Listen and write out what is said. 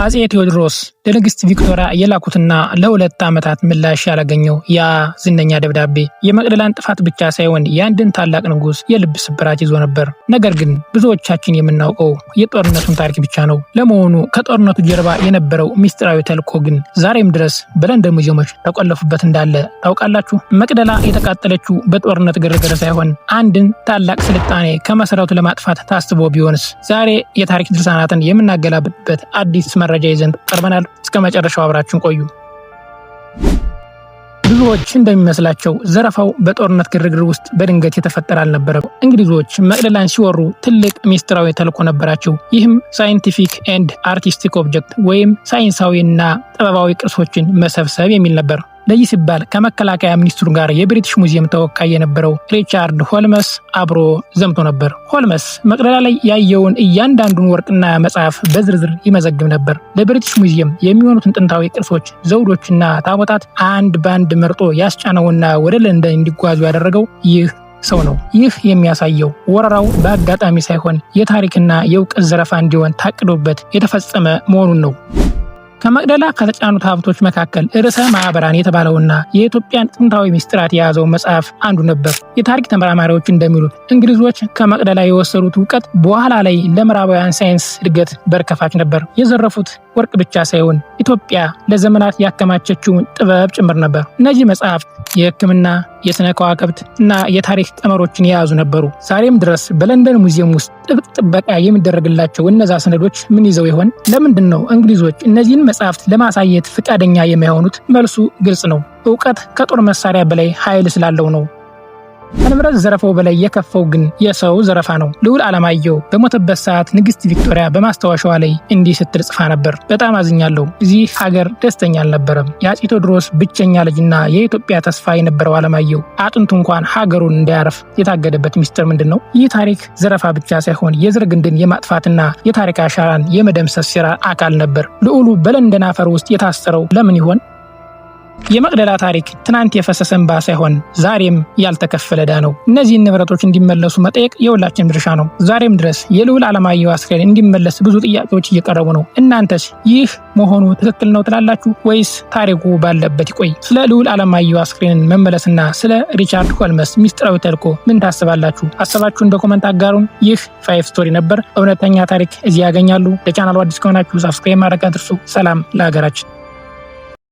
አጼ ቴዎድሮስ ለንግስት ቪክቶሪያ የላኩትና ለሁለት ዓመታት ምላሽ ያላገኘው ያ ዝነኛ ደብዳቤ የመቅደላን ጥፋት ብቻ ሳይሆን የአንድን ታላቅ ንጉስ የልብ ስብራት ይዞ ነበር። ነገር ግን ብዙዎቻችን የምናውቀው የጦርነቱን ታሪክ ብቻ ነው። ለመሆኑ ከጦርነቱ ጀርባ የነበረው ሚስጥራዊ ተልዕኮ ግን ዛሬም ድረስ በለንደን ሙዚየሞች ተቆልፎበት እንዳለ ታውቃላችሁ? መቅደላ የተቃጠለችው በጦርነት ግርግር ሳይሆን አንድን ታላቅ ስልጣኔ ከመሰረቱ ለማጥፋት ታስቦ ቢሆንስ? ዛሬ የታሪክ ድርሳናትን የምናገላብጥበት አዲስ መረጃ ይዘን ቀርበናል። እስከ መጨረሻው አብራችን ቆዩ። ብዙዎች እንደሚመስላቸው ዘረፋው በጦርነት ግርግር ውስጥ በድንገት የተፈጠረ አልነበረም። እንግሊዞች መቅደላን ሲወሩ ትልቅ ሚስጥራዊ ተልዕኮ ነበራቸው። ይህም ሳይንቲፊክ ኤንድ አርቲስቲክ ኦብጀክት ወይም ሳይንሳዊና ጥበባዊ ቅርሶችን መሰብሰብ የሚል ነበር። ለዚህ ሲባል ከመከላከያ ሚኒስትሩ ጋር የብሪቲሽ ሙዚየም ተወካይ የነበረው ሪቻርድ ሆልመስ አብሮ ዘምቶ ነበር። ሆልመስ መቅደላ ላይ ያየውን እያንዳንዱን ወርቅና መጽሐፍ በዝርዝር ይመዘግብ ነበር። ለብሪቲሽ ሙዚየም የሚሆኑትን ጥንታዊ ቅርሶች፣ ዘውዶችና ታቦታት አንድ ባንድ መርጦ ያስጫነውና ወደ ለንደን እንዲጓዙ ያደረገው ይህ ሰው ነው። ይህ የሚያሳየው ወረራው በአጋጣሚ ሳይሆን የታሪክና የእውቀት ዘረፋ እንዲሆን ታቅዶበት የተፈጸመ መሆኑን ነው። ከመቅደላ ከተጫኑት ሀብቶች መካከል ርዕሰ ማዕበራን የተባለውና የኢትዮጵያን ጥንታዊ ሚስጥራት የያዘው መጽሐፍ አንዱ ነበር። የታሪክ ተመራማሪዎች እንደሚሉት እንግሊዞች ከመቅደላ የወሰዱት እውቀት በኋላ ላይ ለምዕራባውያን ሳይንስ እድገት በር ከፋች ነበር። የዘረፉት ወርቅ ብቻ ሳይሆን ኢትዮጵያ ለዘመናት ያከማቸችውን ጥበብ ጭምር ነበር። እነዚህ መጽሐፍት የሕክምና፣ የስነ ከዋክብት እና የታሪክ ቀመሮችን የያዙ ነበሩ። ዛሬም ድረስ በለንደን ሙዚየም ውስጥ ጥብቅ ጥበቃ የሚደረግላቸው እነዛ ሰነዶች ምን ይዘው ይሆን? ለምንድን ነው እንግሊዞች እነዚህን መጽሐፍት ለማሳየት ፈቃደኛ የማይሆኑት? መልሱ ግልጽ ነው። እውቀት ከጦር መሳሪያ በላይ ኃይል ስላለው ነው። ከንብረት ዘረፋው በላይ የከፋው ግን የሰው ዘረፋ ነው። ልዑል ዓለማየሁ በሞተበት ሰዓት ንግስት ቪክቶሪያ በማስታወሻዋ ላይ እንዲህ ስትል ጽፋ ነበር። በጣም አዝኛለሁ። እዚህ ሀገር ደስተኛ አልነበረም። የአጼ ቴዎድሮስ ብቸኛ ልጅና የኢትዮጵያ ተስፋ የነበረው ዓለማየሁ አጥንቱ እንኳን ሀገሩን እንዳያርፍ የታገደበት ሚስጥር ምንድን ነው? ይህ ታሪክ ዘረፋ ብቻ ሳይሆን የዘር ግንድን የማጥፋትና የታሪክ አሻራን የመደምሰስ ሥራ አካል ነበር። ልዑሉ በለንደን አፈር ውስጥ የታሰረው ለምን ይሆን? የመቅደላ ታሪክ ትናንት የፈሰሰ እንባ ሳይሆን ዛሬም ያልተከፈለ ዕዳ ነው። እነዚህን ንብረቶች እንዲመለሱ መጠየቅ የሁላችንም ድርሻ ነው። ዛሬም ድረስ የልዑል ዓለማየሁ አስክሬን እንዲመለስ ብዙ ጥያቄዎች እየቀረቡ ነው። እናንተስ ይህ መሆኑ ትክክል ነው ትላላችሁ ወይስ ታሪኩ ባለበት ይቆይ? ስለ ልዑል ዓለማየሁ አስክሬን መመለስና ስለ ሪቻርድ ሆልመስ ሚስጥራዊ ተልዕኮ ምን ታስባላችሁ? ሀሳባችሁን በኮመንት አጋሩን። ይህ 5 ስቶሪ ነበር። እውነተኛ ታሪክ እዚህ ያገኛሉ። ለቻናሉ አዲስ ከሆናችሁ ሰብስክራይብ ማድረግ አትርሱ። ሰላም ለሀገራችን።